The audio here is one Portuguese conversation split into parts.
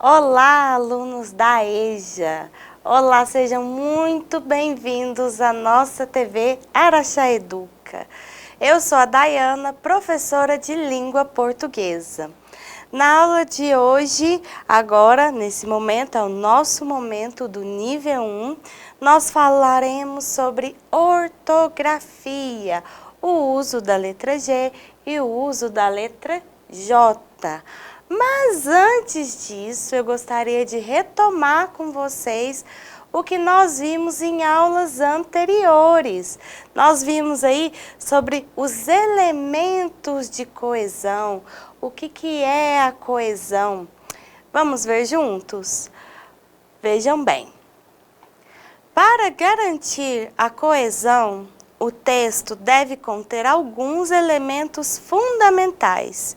Olá, alunos da EJA! Olá, sejam muito bem-vindos à nossa TV Araxá Educa. Eu sou a Dayana, professora de língua portuguesa. Na aula de hoje, agora, nesse momento, é o nosso momento do nível 1, nós falaremos sobre ortografia, o uso da letra G e o uso da letra J. Mas antes disso, eu gostaria de retomar com vocês o que nós vimos em aulas anteriores. Nós vimos aí sobre os elementos de coesão. O que é a coesão? Vamos ver juntos? Vejam bem. Para garantir a coesão, o texto deve conter alguns elementos fundamentais.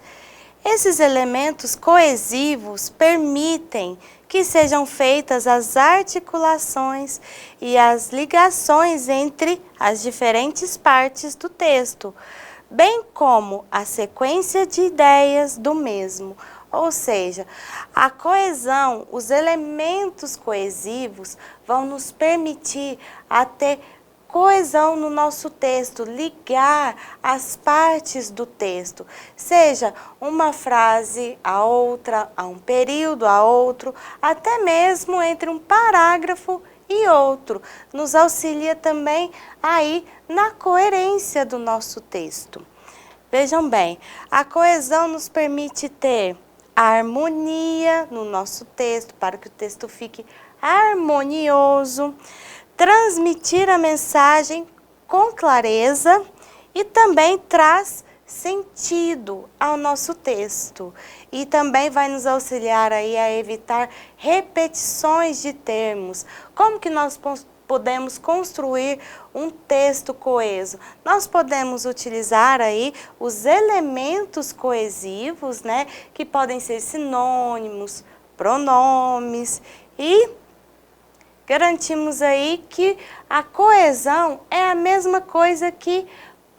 Esses elementos coesivos permitem que sejam feitas as articulações e as ligações entre as diferentes partes do texto, bem como a sequência de ideias do mesmo. Ou seja, a coesão, os elementos coesivos vão nos permitir a ter coesão no nosso texto, ligar as partes do texto, seja uma frase a outra, a um período a outro, até mesmo entre um parágrafo e outro. Nos auxilia também aí na coerência do nosso texto. Vejam bem, a coesão nos permite ter a harmonia no nosso texto, para que o texto fique harmonioso, transmitir a mensagem com clareza e também traz sentido ao nosso texto. E também vai nos auxiliar aí a evitar repetições de termos. Como que nós podemos construir um texto coeso? Nós podemos utilizar aí os elementos coesivos, né, que podem ser sinônimos, pronomes e garantimos aí que a coesão é a mesma coisa que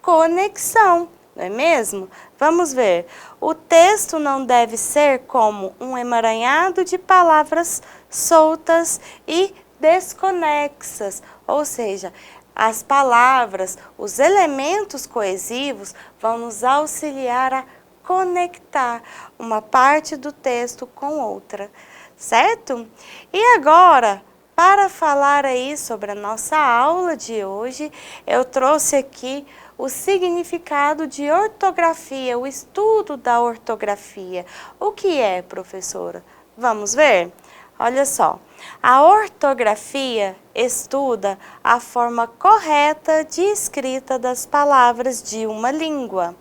conexão, não é mesmo? Vamos ver. O texto não deve ser como um emaranhado de palavras soltas e desconexas, ou seja, as palavras, os elementos coesivos vão nos auxiliar a conectar uma parte do texto com outra, certo? E agora, para falar aí sobre a nossa aula de hoje, eu trouxe aqui o significado de ortografia, o estudo da ortografia. O que é, professora? Vamos ver? Olha só, a ortografia estuda a forma correta de escrita das palavras de uma língua.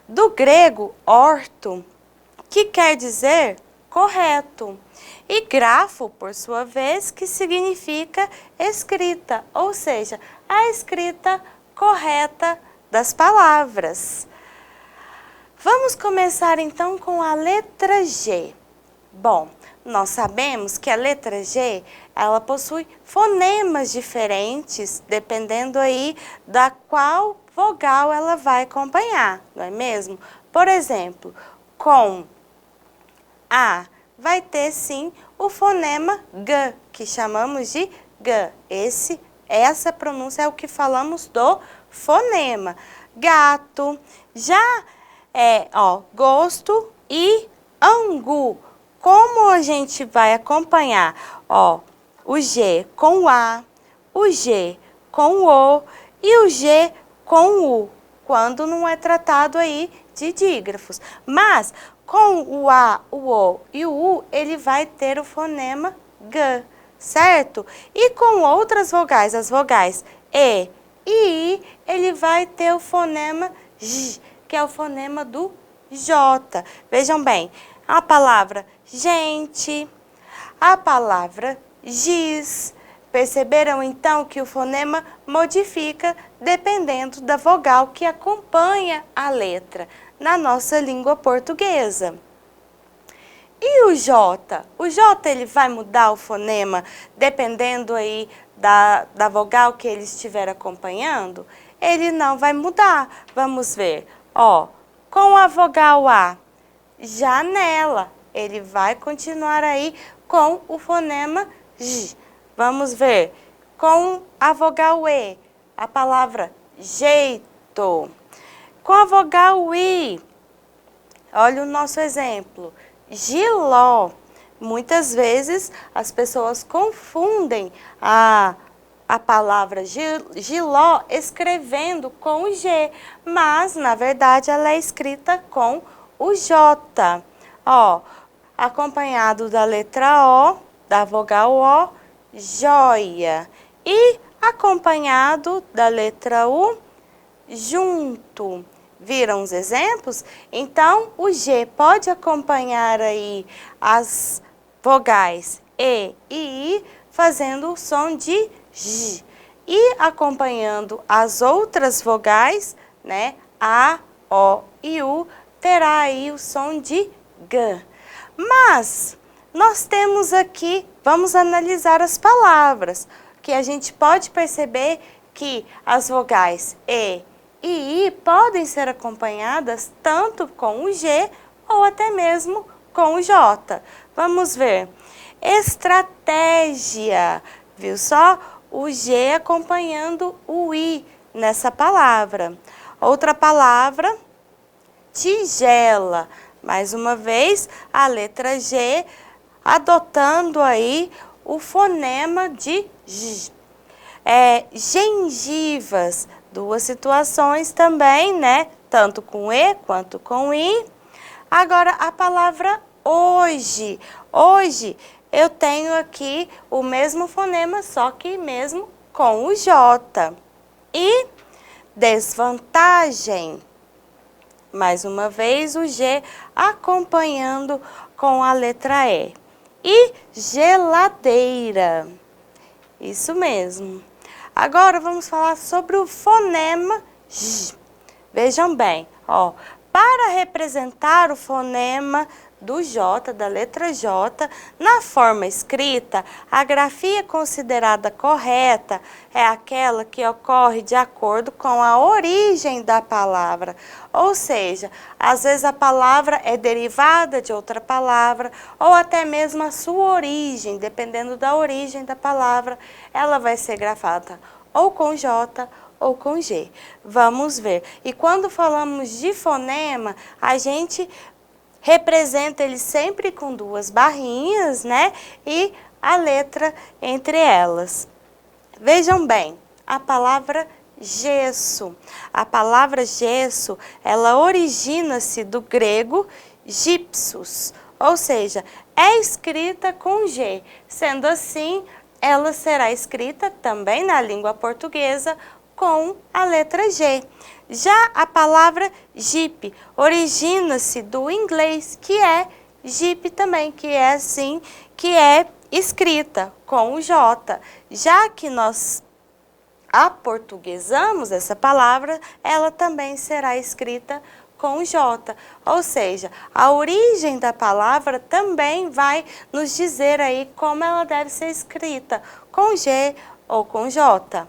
Do grego orto, que quer dizer correto, e grafo, por sua vez, que significa escrita, ou seja, a escrita correta das palavras. Vamos começar então com a letra G. Bom, nós sabemos que a letra G, ela possui fonemas diferentes, dependendo aí da qual vogal ela vai acompanhar, não é mesmo? Por exemplo, com A, vai ter sim o fonema G, que chamamos de G. Essa pronúncia é o que falamos do fonema. Gato, já é, gosto e angu. Como a gente vai acompanhar? O G com o A, o G com o e o G com o U, quando não é tratado aí de dígrafos. Mas com o A, o O e o U, ele vai ter o fonema G, certo? E com outras vogais, as vogais E e I, ele vai ter o fonema J, que é o fonema do J. Vejam bem, a palavra gente, a palavra giz. Perceberam então que o fonema modifica dependendo da vogal que acompanha a letra na nossa língua portuguesa. E o J? O J ele vai mudar o fonema dependendo aí da vogal que ele estiver acompanhando? Ele não vai mudar. Vamos ver. Com a vogal A, janela. ele vai continuar aí com o fonema J. Vamos ver. Com a vogal E, a palavra jeito. Com a vogal I, olha o nosso exemplo. Giló. Muitas vezes as pessoas confundem a palavra giló escrevendo com o G, mas na verdade ela é escrita com o J. Ó, acompanhado da letra O, da vogal O, joia. E acompanhado da letra U, junto. Viram os exemplos? Então, o G pode acompanhar aí as vogais E e I, fazendo o som de J. E acompanhando as outras vogais, né, A, O e U, terá aí o som de G. Mas, nós temos aqui, vamos analisar as palavras, que a gente pode perceber que as vogais E e I podem ser acompanhadas tanto com o G ou até mesmo com o J. Vamos ver. Estratégia. Viu só? O G acompanhando o I nessa palavra. Outra palavra, tigela. Mais uma vez, a letra G adotando aí o fonema de J. Gengivas. Duas situações também, né? Tanto com E quanto com I. Agora, a palavra hoje. Hoje, eu tenho aqui o mesmo fonema, só que mesmo com o J. E desvantagem. Mais uma vez, o G acompanhando com a letra E. E geladeira. Isso mesmo. Agora vamos falar sobre o fonema J. Vejam bem, ó, para representar o fonema do J, da letra J, na forma escrita, a grafia considerada correta é aquela que ocorre de acordo com a origem da palavra. Ou seja, às vezes a palavra é derivada de outra palavra, ou até mesmo a sua origem, dependendo da origem da palavra, ela vai ser grafada ou com J ou com G. Vamos ver. E quando falamos de fonema, a gente representa ele sempre com duas barrinhas, né? E a letra entre elas. Vejam bem, a palavra gesso. A palavra gesso, ela origina-se do grego gypsus, ou seja, é escrita com G. Sendo assim, ela será escrita também na língua portuguesa com a letra G. Já a palavra Jeep origina-se do inglês, que é Jeep também, que é assim, que é escrita com o J. Já que nós aportuguesamos essa palavra, ela também será escrita com o J. Ou seja, a origem da palavra também vai nos dizer aí como ela deve ser escrita, com G ou com J.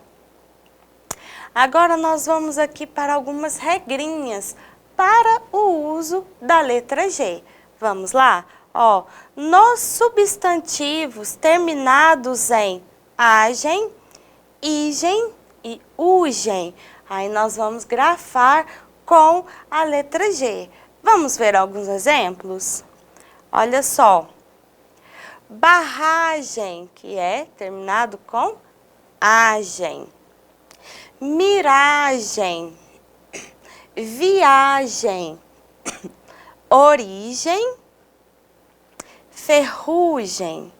Agora nós vamos aqui para algumas regrinhas para o uso da letra G. Vamos lá? Ó, nos substantivos terminados em agem, igem e ugem, aí nós vamos grafar com a letra G. Vamos ver alguns exemplos? Olha só. Barragem, que é terminado com agem. Miragem, viagem, origem, ferrugem.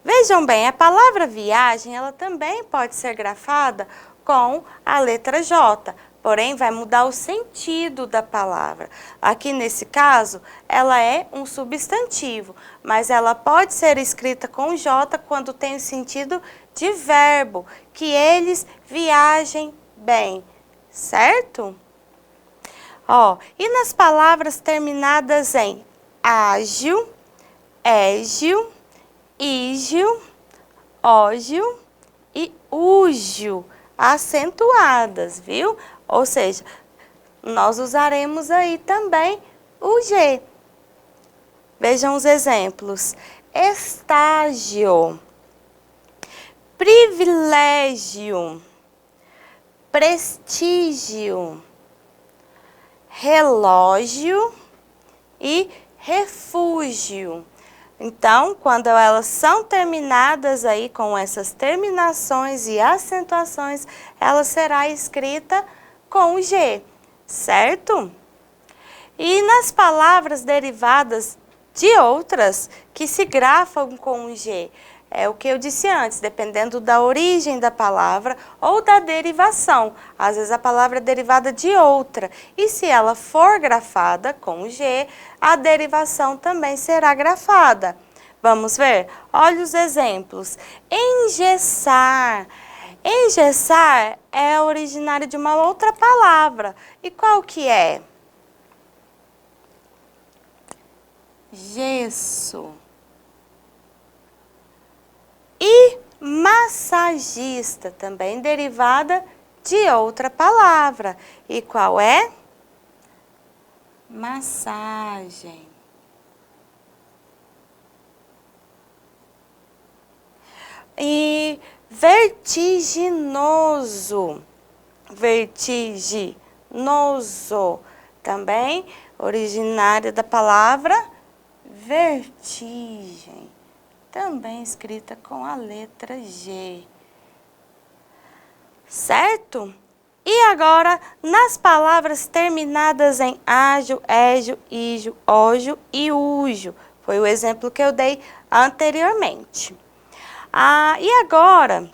Vejam bem, a palavra viagem, ela também pode ser grafada com a letra J, porém vai mudar o sentido da palavra. Aqui nesse caso, ela é um substantivo, mas ela pode ser escrita com J quando tem o sentido de verbo, que eles viajem bem, certo? Ó, e nas palavras terminadas em ágil, égil, ígil, ógil e úgil, acentuadas, viu? Ou seja, nós usaremos aí também o G. Vejam os exemplos. Estágio, privilégio, prestígio, relógio e refúgio. Então, quando elas são terminadas aí com essas terminações e acentuações, ela será escrita com G, certo? E nas palavras derivadas de outras que se grafam com G, é o que eu disse antes, dependendo da origem da palavra ou da derivação. Às vezes a palavra é derivada de outra. E se ela for grafada com G, a derivação também será grafada. Vamos ver? Olha os exemplos. Engessar. Engessar é originário de uma outra palavra. E qual que é? Gesso. E massagista, também derivada de outra palavra. E qual é? Massagem. E vertiginoso. Vertiginoso. Também originária da palavra vertigem. Também escrita com a letra G. Certo? E agora, nas palavras terminadas em ágio, égio, ígio, ógio e úgio. Foi o exemplo que eu dei anteriormente. E agora,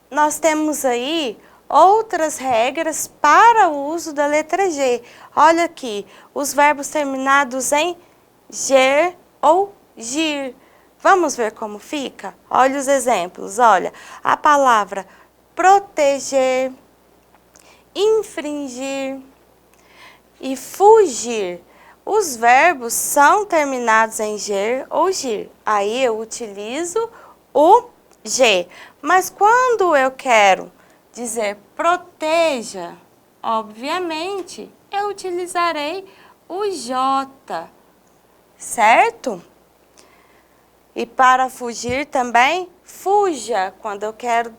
nós temos aí outras regras para o uso da letra G. Olha aqui, os verbos terminados em ger ou gir. Vamos ver como fica? Olha os exemplos. Olha, a palavra proteger, infringir e fugir. Os verbos são terminados em ger ou gir. Aí eu utilizo o G. Mas quando eu quero dizer proteja, obviamente, eu utilizarei o J, certo? E para fugir também, fuja. Quando eu quero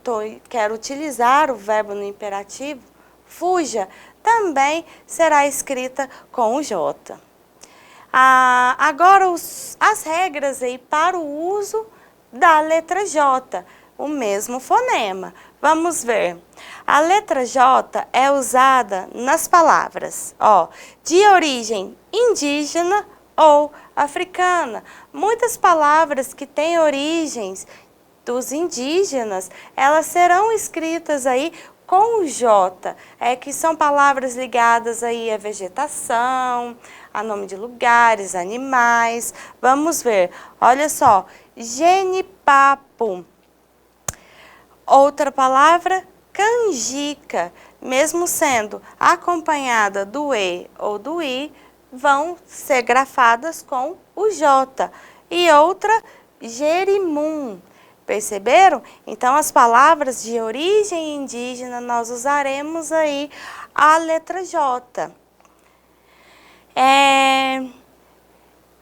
utilizar o verbo no imperativo, fuja, também será escrita com o J. Agora, as regras aí para o uso da letra J, o mesmo fonema. Vamos ver. A letra J é usada nas palavras, de origem indígena ou africana. Muitas palavras que têm origens dos indígenas, elas serão escritas aí com o J, que são palavras ligadas aí à vegetação, a nome de lugares, animais. Vamos ver, olha só, genipapo. Outra palavra, canjica, mesmo sendo acompanhada do E ou do I, vão ser grafadas com o J. E outra, jerimum. Perceberam? Então, as palavras de origem indígena, nós usaremos aí a letra J.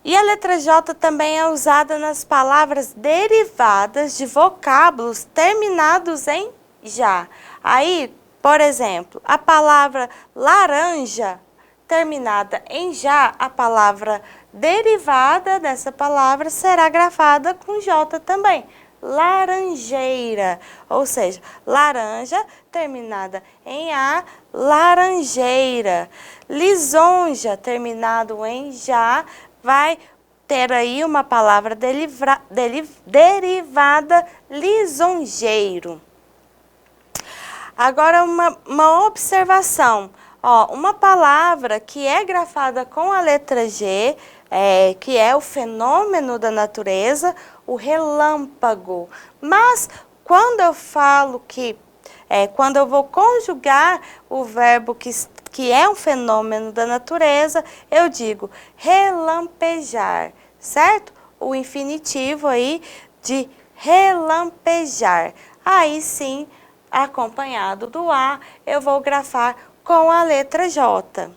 E a letra J também é usada nas palavras derivadas de vocábulos terminados em já. Aí, por exemplo, a palavra laranja, terminada em já, a palavra derivada dessa palavra será grafada com J também. Laranjeira, ou seja, laranja, terminada em A, laranjeira. Lisonja, terminado em já, vai ter aí uma palavra derivada, lisonjeiro. Agora, uma observação. Uma palavra que é grafada com a letra G, que é o fenômeno da natureza, o relâmpago. Mas, quando eu falo quando eu vou conjugar o verbo que é um fenômeno da natureza, eu digo relampejar, certo? O infinitivo aí de relampejar. Aí sim, acompanhado do A, eu vou grafar com a letra J.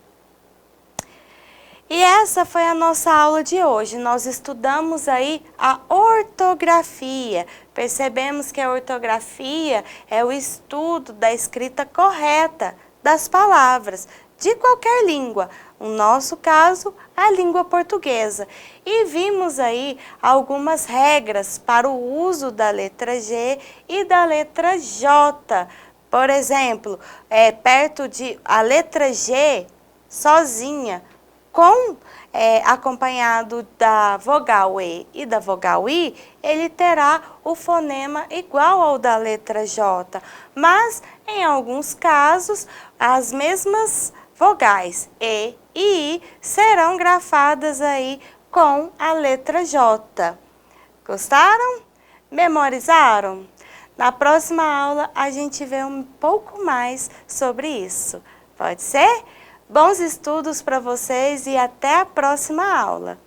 E essa foi a nossa aula de hoje. Nós estudamos aí a ortografia. Percebemos que a ortografia é o estudo da escrita correta das palavras de qualquer língua. No nosso caso, a língua portuguesa. E vimos aí algumas regras para o uso da letra G e da letra J. Por exemplo, perto de a letra G sozinha, acompanhado da vogal E e da vogal I, ele terá o fonema igual ao da letra J. Mas, em alguns casos, as mesmas vogais E e I serão grafadas aí com a letra J. Gostaram? Memorizaram? Na próxima aula, a gente vê um pouco mais sobre isso. Pode ser? Bons estudos para vocês e até a próxima aula!